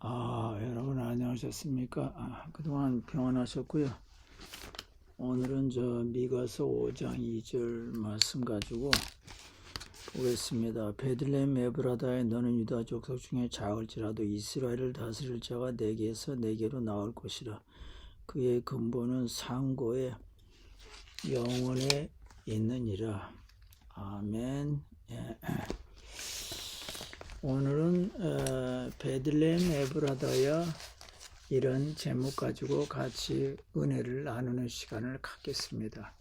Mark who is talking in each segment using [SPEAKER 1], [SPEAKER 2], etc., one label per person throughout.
[SPEAKER 1] 여러분 안녕하셨습니까? 그동안 평안하셨고요. 오늘은 미가서 5장 2절 말씀 가지고 보겠습니다. 베들레헴 에브라다에 너는 유다 족속 중에 작을지라도 이스라엘을 다스릴 자가 내게서 내게로 나올 것이라. 그의 근본은 상고의 영원에 있느니라. 아멘. 오늘은 베들레헴 에브라다야 이런 제목 가지고 같이 은혜를 나누는 시간을 갖겠습니다.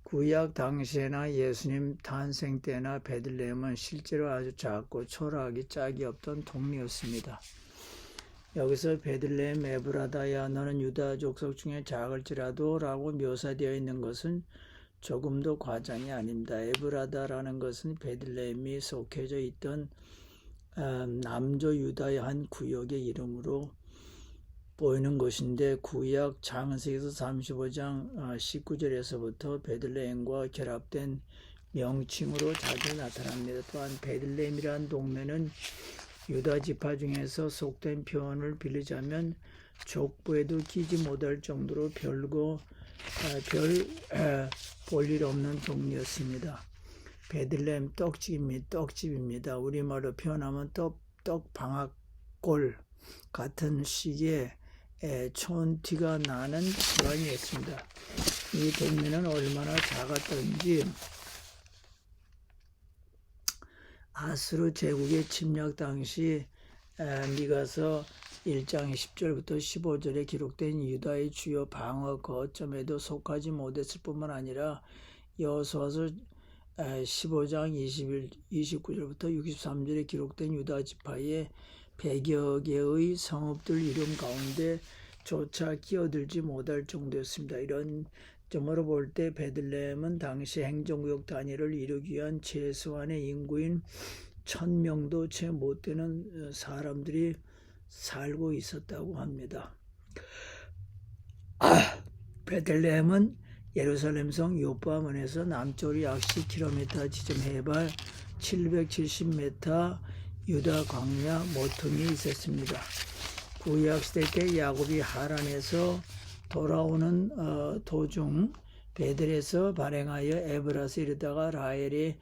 [SPEAKER 1] 구약 당시에나 예수님 탄생 때나 베들레헴은 실제로 아주 작고 초라하기 짝이 없던 동네였습니다. 여기서 베들레헴 에브라다야 너는 유다 족속 중에 작을지라도 라고 묘사되어 있는 것은 조금도 과장이 아닙니다. 에브라다라는 것은 베들레헴이 속해져 있던 남조 유다의 한 구역의 이름으로 보이는 것인데, 구약 창세기서 35장 19절에서부터 베들레헴과 결합된 명칭으로 자주 나타납니다. 또한 베들레헴이라는 동네는 유다 지파 중에서 속된 표현을 빌리자면 족보에도 끼지 못할 정도로 별 볼 일 없는 동네였습니다. 베들레헴 떡집입니다. 우리말로 표현하면 떡방앗골 같은 식의 촌티가 나는 집안이었습니다. 이 동네는 얼마나 작았던지 아수르 제국의 침략 당시 미가서 1장 10절부터 15절에 기록된 유다의 주요 방어 거점에도 속하지 못했을 뿐만 아니라 여호수아서 15장 29절부터 63절에 기록된 유다 지파의 100여 개의 성읍들 이름 가운데 조차 끼어들지 못할 정도였습니다. 이런 점으로 볼 때 베들레헴은 당시 행정구역 단위를 이루기 위한 최소한의 인구인 1000명도 채 못 되는 사람들이 살고 있었다고 합니다. 베들레헴은 예루살렘성 요바문에서 남쪽으로 약 10km, 지점 해발 770m, 유다 광야 모퉁이에 있었습니다. 구약시대 때 야곱이 하란에서 돌아오는 도중 베델에서 발행하여 에브라스에 이르다가 라헬이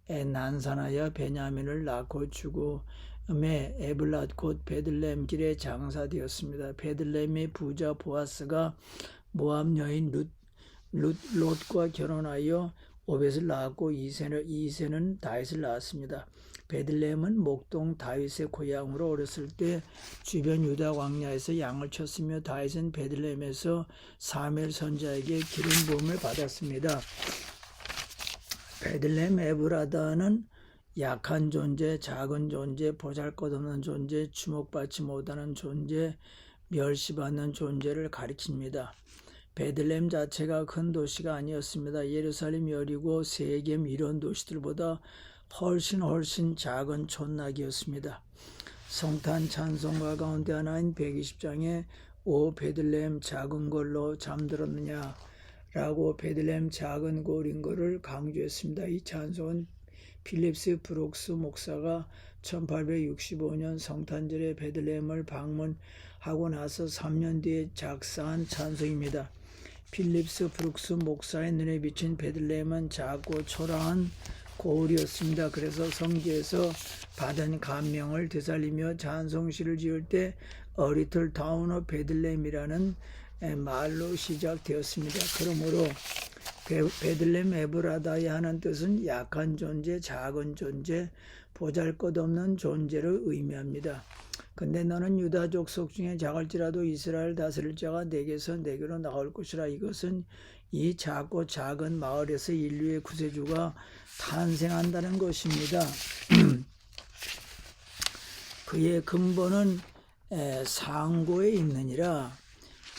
[SPEAKER 1] 난산하여 베냐민을 낳고 죽음에 에블랏 곧 베들레헴 길에 장사되었습니다. 베들레헴의 부자 보아스가 모압 여인 롯과 결혼하여 오벳을 낳았고 이세는 다윗을 낳았습니다. 베들레헴은 목동 다윗의 고향으로 어렸을 때 주변 유다 광야에서 양을 쳤으며 다윗은 베들레헴에서 사무엘 선지자에게 기름 부음을 받았습니다. 베들레헴 에브라다는 약한 존재, 작은 존재, 보잘것없는 존재, 주목받지 못하는 존재, 멸시받는 존재를 가리킵니다. 베들레헴 자체가 큰 도시가 아니었습니다. 예루살렘, 여리고, 세겜 이런 도시들보다 훨씬 작은 촌락이었습니다. 성탄 찬송가 가운데 하나인 120장에 오 베들레헴 작은 걸로 잠들었느냐 라고 베들레헴 작은 골인 것을 강조했습니다. 이 찬송은 필립스 브룩스 목사가 1865년 성탄절에 베들레헴을 방문하고 나서 3년 뒤에 작사한 찬송입니다. 필립스 브룩스 목사의 눈에 비친 베들레헴은 작고 초라한 고을이었습니다. 그래서 성지에서 받은 감명을 되살리며 찬송시를 지을 때 A Little Town of Bethlehem이라는 말로 시작되었습니다. 그러므로 베들레헴 에브라다에 하는 뜻은 약한 존재, 작은 존재, 보잘것없는 존재를 의미합니다. 근데 너는 유다 족속 중에 작을지라도 이스라엘 다스릴 자가 내게서 내게로 나올 것이라. 이것은 이 작고 작은 마을에서 인류의 구세주가 탄생한다는 것입니다. 그의 근본은 상고에 있느니라.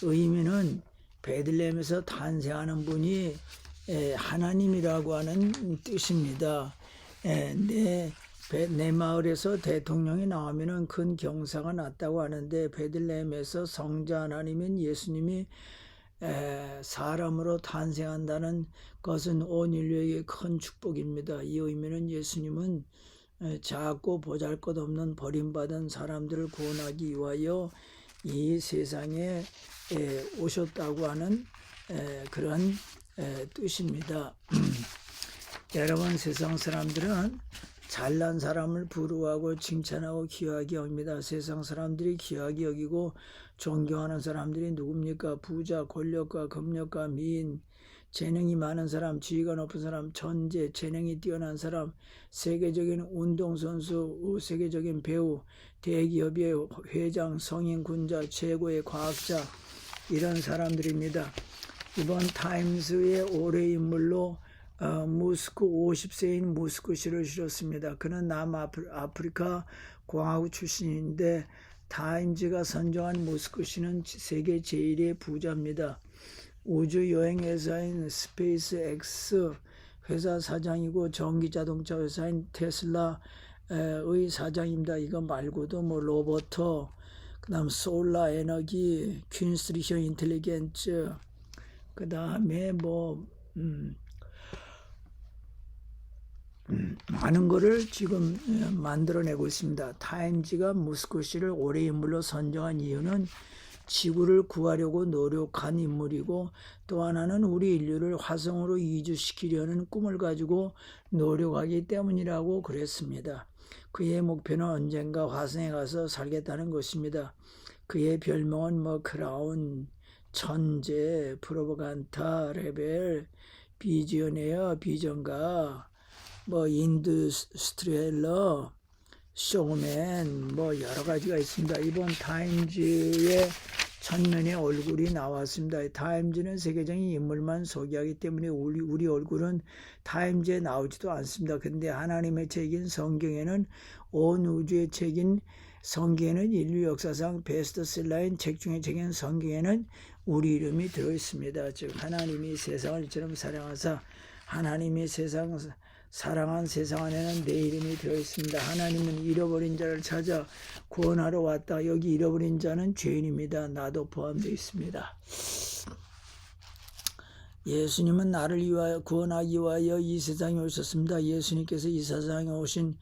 [SPEAKER 1] 의미는 베들레헴에서 탄생하는 분이 하나님이라고 하는 뜻입니다. 내 마을에서 대통령이 나오면 큰 경사가 났다고 하는데, 베들레헴에서 성자 하나님인 예수님이 사람으로 탄생한다는 것은 온 인류에게 큰 축복입니다. 이 의미는 예수님은 작고 보잘것없는 버림받은 사람들을 구원하기 위하여 이 세상에 오셨다고 하는 그런 뜻입니다. 여러분, 세상 사람들은 잘난 사람을 부러워하고 칭찬하고 귀하게 여깁니다. 세상 사람들이 귀하게 여기고 존경하는 사람들이 누굽니까? 부자, 권력가, 금력가, 미인, 재능이 많은 사람, 지위가 높은 사람, 천재, 재능이 뛰어난 사람, 세계적인 운동선수, 세계적인 배우, 대기업의 회장, 성인, 군자, 최고의 과학자, 이런 사람들입니다. 이번 타임스의 올해 인물로 무스크 50세인 무스크 씨를 실었습니다. 그는 남아프리카 공화국 출신인데 타임즈가 선정한 무스크 씨는 세계 제1의 부자입니다. 우주여행 스페이스 X 회사 사장이고 전기자동차 회사인 테슬라의 사장입니다. 이거 말고도 뭐 로버터, 그다음 솔라 에너지, 퀸스트리셔 인텔리겐츠, 그다음에 많은 거를 지금 만들어내고 있습니다. 타임즈가 무스크 씨를 올해 인물로 선정한 이유는 지구를 구하려고 노력한 인물이고, 또 하나는 우리 인류를 화성으로 이주시키려는 꿈을 가지고 노력하기 때문이라고 그랬습니다. 그의 목표는 언젠가 화성에 가서 살겠다는 것입니다. 그의 별명은 크라운, 천재, 프로파간다, 레벨, 비지어네어, 비전가, 인두스트리얼러, 쇼맨, 여러 가지가 있습니다. 이번 타임즈의 전면에 얼굴이 나왔습니다. 타임즈는 세계적인 인물만 소개하기 때문에 우리 얼굴은 타임즈에 나오지도 않습니다. 근데 하나님의 책인 성경에는, 온 우주의 책인 성경에는, 인류 역사상 베스트셀러인 책 중에 책인 성경에는 우리 이름이 들어있습니다. 즉 하나님이 세상을 이처럼 사랑하사, 하나님이 사랑한 세상 안에는 내 이름이 들어있습니다. 하나님은 잃어버린 자를 찾아 구원하러 왔다. 여기 잃어버린 자는 죄인입니다. 나도 포함되어 있습니다. 예수님은 나를 구원하기 위하여 이 세상에 오셨습니다. 예수님께서 이 세상에 오신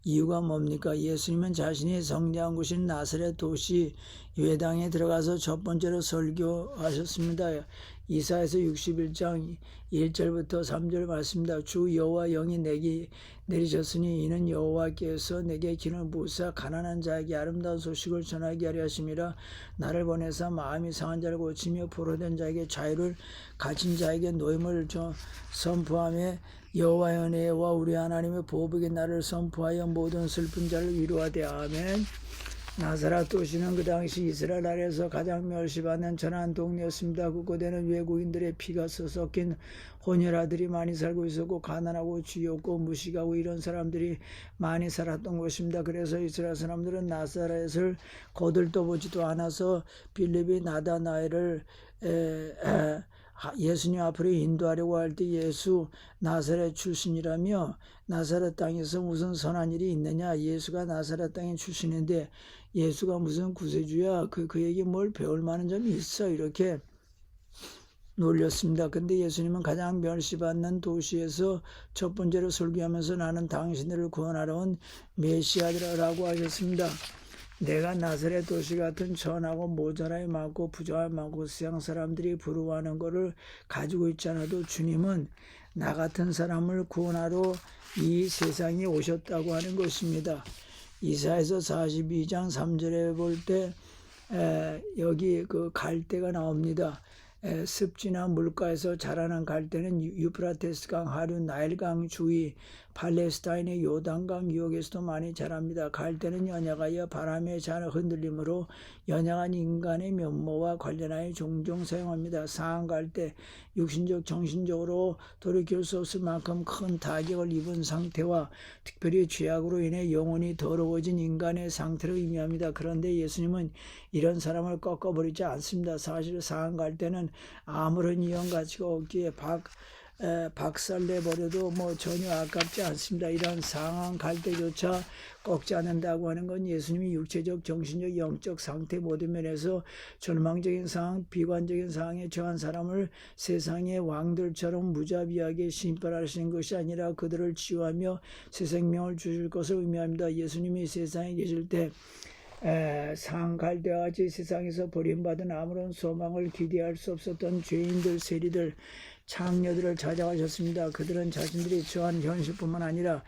[SPEAKER 1] 이유가 뭡니까? 예수님은 자신이 성장한 곳인 나사렛 도시 유대당에 들어가서 첫 번째로 설교하셨습니다. 이사야서 61장 1절부터 3절 말씀입니다. 주 여호와 영이 내게 내리셨으니 이는 여호와께서 내게 기름을 부으사 가난한 자에게 아름다운 소식을 전하게 하려 하심이라. 나를 보내사 마음이 상한 자를 고치며 포로된 자에게 자유를, 갇힌 자에게 노임을 선포하며 여호와의 은혜와 우리 하나님의 보복의 날을 선포하여 모든 슬픈 자를 위로하되. 아멘. 나사렛 도시는 그 당시 이스라엘 아래에서 가장 멸시받는 전한 동네였습니다. 그곳에는 외국인들의 피가 섞인 혼혈아들이 많이 살고 있었고, 가난하고 쥐없고 무식하고 이런 사람들이 많이 살았던 곳입니다. 그래서 이스라엘 사람들은 나사렛을 거들떠보지도 않아서 빌립이 나다나엘을 예수님 앞으로 인도하려고 할 때 예수 나사렛 출신이라며, 나사렛 땅에서 무슨 선한 일이 있느냐, 예수가 나사렛 땅의 출신인데 예수가 무슨 구세주야, 그에게 뭘 배울 만한 점이 있어, 이렇게 놀렸습니다. 근데 예수님은 가장 멸시받는 도시에서 첫 번째로 설교하면서 나는 당신들을 구원하러 온 메시아라고 하셨습니다. 내가 나사렛 도시 같은 천하고 모자라이 많고 부자가 많고 세상 사람들이 부러워하는 것을 가지고 있지 않아도 주님은 나 같은 사람을 구원하러 이 세상에 오셨다고 하는 것입니다. 이사야서 42장 3절에 볼 때 여기 그 갈대가 나옵니다. 습지나 물가에서 자라는 갈대는 유프라테스강 하류 나일강 주위 팔레스타인의 요단강 유역에서도 많이 자랍니다. 갈대는 연약하여 바람에 잘 흔들림으로 연약한 인간의 면모와 관련하여 종종 사용합니다. 상한 갈대, 육신적 정신적으로 돌이킬 수 없을 만큼 큰 타격을 입은 상태와 특별히 죄악으로 인해 영혼이 더러워진 인간의 상태를 의미합니다. 그런데 예수님은 이런 사람을 꺾어버리지 않습니다. 사실 상한 갈대는 아무런 이용 가치가 없기에 박살내버려도 뭐 전혀 아깝지 않습니다. 이런 상황 갈 때조차 꺾지 않는다고 하는 건 예수님이 육체적, 정신적, 영적 상태 모든 면에서 절망적인 상황, 비관적인 상황에 처한 사람을 세상의 왕들처럼 무자비하게 심판하시는 것이 아니라 그들을 치유하며 새 생명을 주실 것을 의미합니다. 예수님이 세상에 계실 때 상황 갈 때와 같이 세상에서 버림받은 아무런 소망을 기대할 수 없었던 죄인들, 세리들, 창녀들을 찾아가셨습니다. 그들은 자신들이 처한 현실뿐만 아니라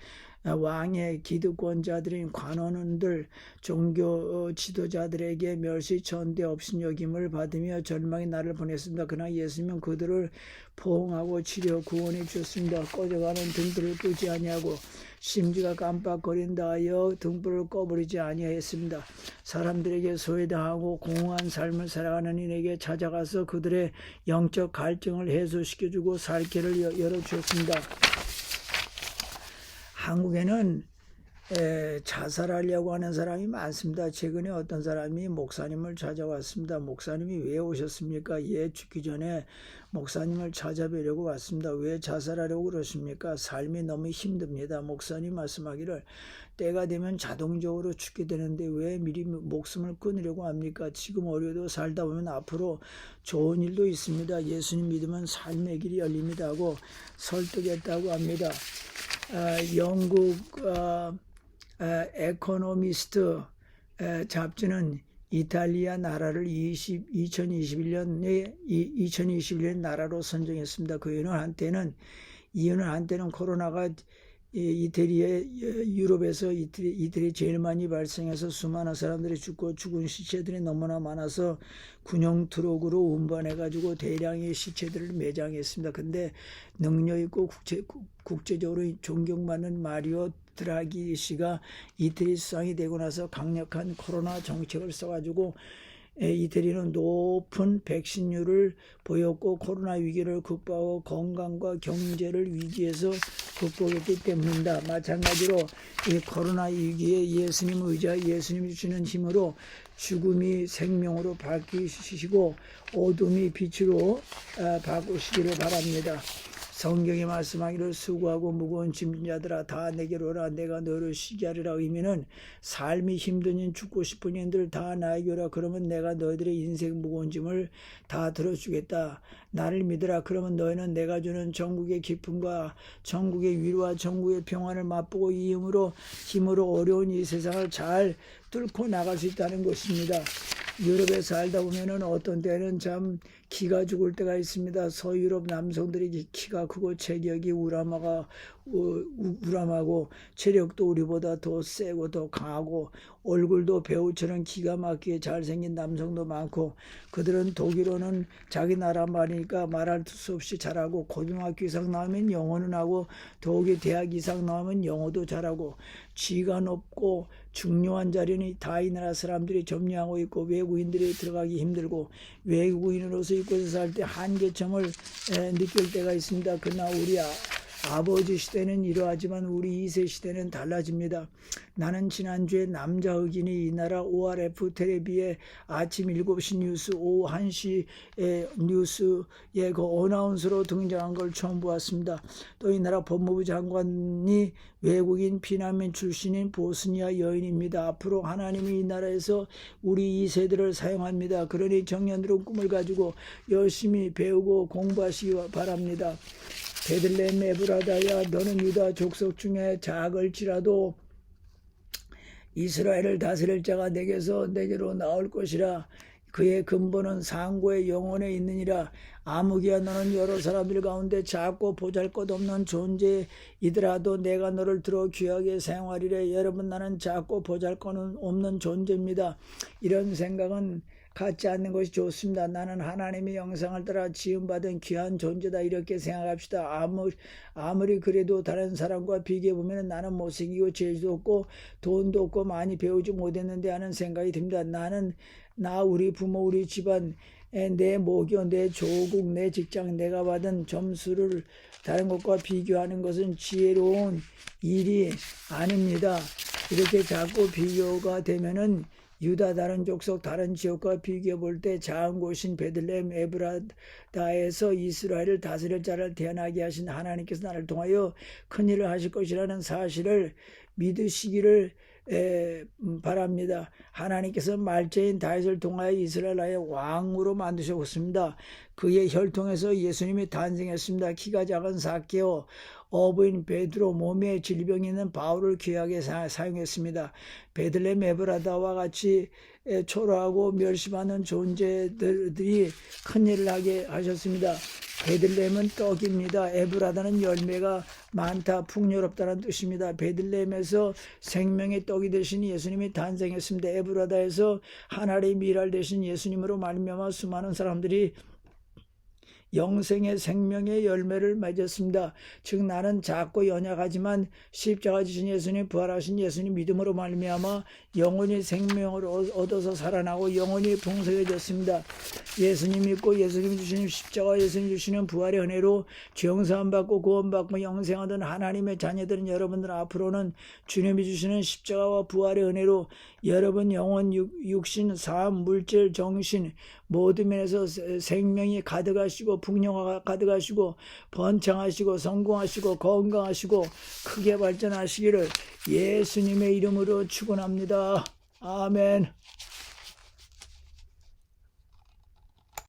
[SPEAKER 1] 왕의 기득권자들인 관원들, 종교 지도자들에게 멸시 천대 없인 여김을 받으며 절망의 날을 보냈습니다. 그러나 예수님은 그들을 포옹하고 치료 구원해 주셨습니다. 꺼져가는 등불을 끄지 아니하고 심지가 깜빡거린다 하여 등불을 꺼버리지 아니하였습니다. 사람들에게 소외당하고 공허한 삶을 살아가는 이에게 찾아가서 그들의 영적 갈증을 해소시켜주고 살 길을 열어주셨습니다. 한국에는 자살하려고 하는 사람이 많습니다. 최근에 어떤 사람이 목사님을 찾아왔습니다. 목사님이 왜 오셨습니까? 죽기 전에 목사님을 찾아뵈려고 왔습니다. 왜 자살하려고 그러십니까? 삶이 너무 힘듭니다. 목사님 말씀하기를 때가 되면 자동적으로 죽게 되는데 왜 미리 목숨을 끊으려고 합니까? 지금 어려도 살다 보면 앞으로 좋은 일도 있습니다. 예수님 믿으면 삶의 길이 열립니다 하고 설득했다고 합니다. 영국 에코노미스트 잡지는 이탈리아 나라를 2021년 나라로 선정했습니다. 그 이유는 한때는 코로나가 유럽에서 이태리 제일 많이 발생해서 수많은 사람들이 죽고 죽은 시체들이 너무나 많아서 군용 트럭으로 운반해가지고 대량의 시체들을 매장했습니다. 근데 능력 있고 국제적으로 존경받는 마리오 드라기 씨가 이태리 수상이 되고 나서 강력한 코로나 정책을 써가지고 이태리는 높은 백신율을 보였고 코로나 위기를 극복하고 건강과 경제를 위기에서 극복했기 때문입니다. 마찬가지로 이 코로나 위기에 예수님 의지하 예수님이 주시는 힘으로 죽음이 생명으로 바뀌시고 어둠이 빛으로 바꾸시기를 바랍니다. 성경이 말씀하기를 수고하고 무거운 짐진 자들아 다 내게로 오라 내가 너를 쉬게 하리라. 의미는 삶이 힘든 인 죽고 싶은 이들 다 나에게 오라. 그러면 내가 너희들의 인생 무거운 짐을 다 들어주겠다. 나를 믿으라. 그러면 너희는 내가 주는 천국의 기쁨과 천국의 위로와 천국의 평안을 맛보고 이 힘으로 어려운 이 세상을 잘 뚫고 나갈 수 있다는 것입니다. 유럽에 살다 보면은 어떤 때는 참 기가 죽을 때가 있습니다. 서유럽 남성들이 키가 크고 체격이 우람하고 체력도 우리보다 더 세고 더 강하고 얼굴도 배우처럼 기가 막히게 잘생긴 남성도 많고 그들은 독일어는 자기 나라 말이니까 말할 수 없이 잘하고 고등학교 이상 나오면 영어는 하고 더욱이 대학 이상 나오면 영어도 잘하고 지위가 높고 중요한 자리는 다 이 나라 사람들이 점령하고 있고 외국인들이 들어가기 힘들고 외국인으로서 이곳에 살 때 한계점을 느낄 때가 있습니다. 그러나 우리 아버지 시대는 이러하지만 우리 2세 시대는 달라집니다. 나는 지난주에 남자 흑인이 이 나라 ORF 텔레비에 아침 7시 뉴스 오후 1시 뉴스에 그 어나운서로 등장한 걸 처음 보았습니다. 또 이 나라 법무부 장관이 외국인 피난민 출신인 보스니아 여인입니다. 앞으로 하나님이 이 나라에서 우리 2세들을 사용합니다. 그러니 청년들은 꿈을 가지고 열심히 배우고 공부하시기 바랍니다. 베들레헴 에브라다야 너는 유다 족속 중에 작을지라도 이스라엘을 다스릴 자가 내게로 나올 것이라. 그의 근본은 상고의 영혼에 있느니라. 아무기야 너는 여러 사람들 가운데 작고 보잘것없는 존재이더라도 내가 너를 들어 귀하게 사용하리래. 여러분 나는 작고 보잘것없는 존재입니다. 이런 생각은 갖지 않는 것이 좋습니다. 나는 하나님의 영상을 따라 지음받은 귀한 존재다 이렇게 생각합시다. 아무리 그래도 다른 사람과 비교해보면 나는 못생기고 재주도 없고 돈도 없고 많이 배우지 못했는데 하는 생각이 듭니다. 우리 부모, 우리 집안, 내 모교, 내 조국, 내 직장, 내가 받은 점수를 다른 것과 비교하는 것은 지혜로운 일이 아닙니다. 이렇게 자꾸 비교가 되면은 유다 다른 족속 다른 지역과 비교해 볼 때 작은 곳인 베들레헴 에브라다에서 이스라엘을 다스릴 자를 태어나게 하신 하나님께서 나를 통하여 큰일을 하실 것이라는 사실을 믿으시기를 바랍니다. 하나님께서 말제인 다윗을 통하여 이스라엘의 왕으로 만드셨습니다. 그의 혈통에서 예수님이 탄생했습니다. 키가 작은 사케오, 어부인 베드로, 몸에 질병이 있는 바울을 귀하게 사용했습니다. 베들레헴 에브라다와 같이 초라하고 멸시받는 존재들이 큰일을 하게 하셨습니다. 베들레헴은 떡입니다. 에브라다는 열매가 많다, 풍요롭다는 뜻입니다. 베들레헴에서 생명의 떡이 되신 예수님이 탄생했습니다. 에브라다에서 하나님의 미랄 되신 예수님으로 말미암아 수많은 사람들이 영생의 생명의 열매를 맺었습니다. 즉 나는 작고 연약하지만 십자가 지신 예수님, 부활하신 예수님 믿음으로 말미암아 영원히 생명을 얻어서 살아나고 영원히 풍성해졌습니다. 예수님 믿고 예수님 주시는 십자가, 예수님 주시는 부활의 은혜로 정사함 받고 구원받고 영생하던 하나님의 자녀들은 여러분들 앞으로는 주님이 주시는 십자가와 부활의 은혜로 여러분 영혼, 육신, 삶, 물질, 정신 모든 면에서 생명이 가득하시고 풍요가 가득하시고 번창하시고 성공하시고 건강하시고 크게 발전하시기를 예수님의 이름으로 축원합니다. 아멘.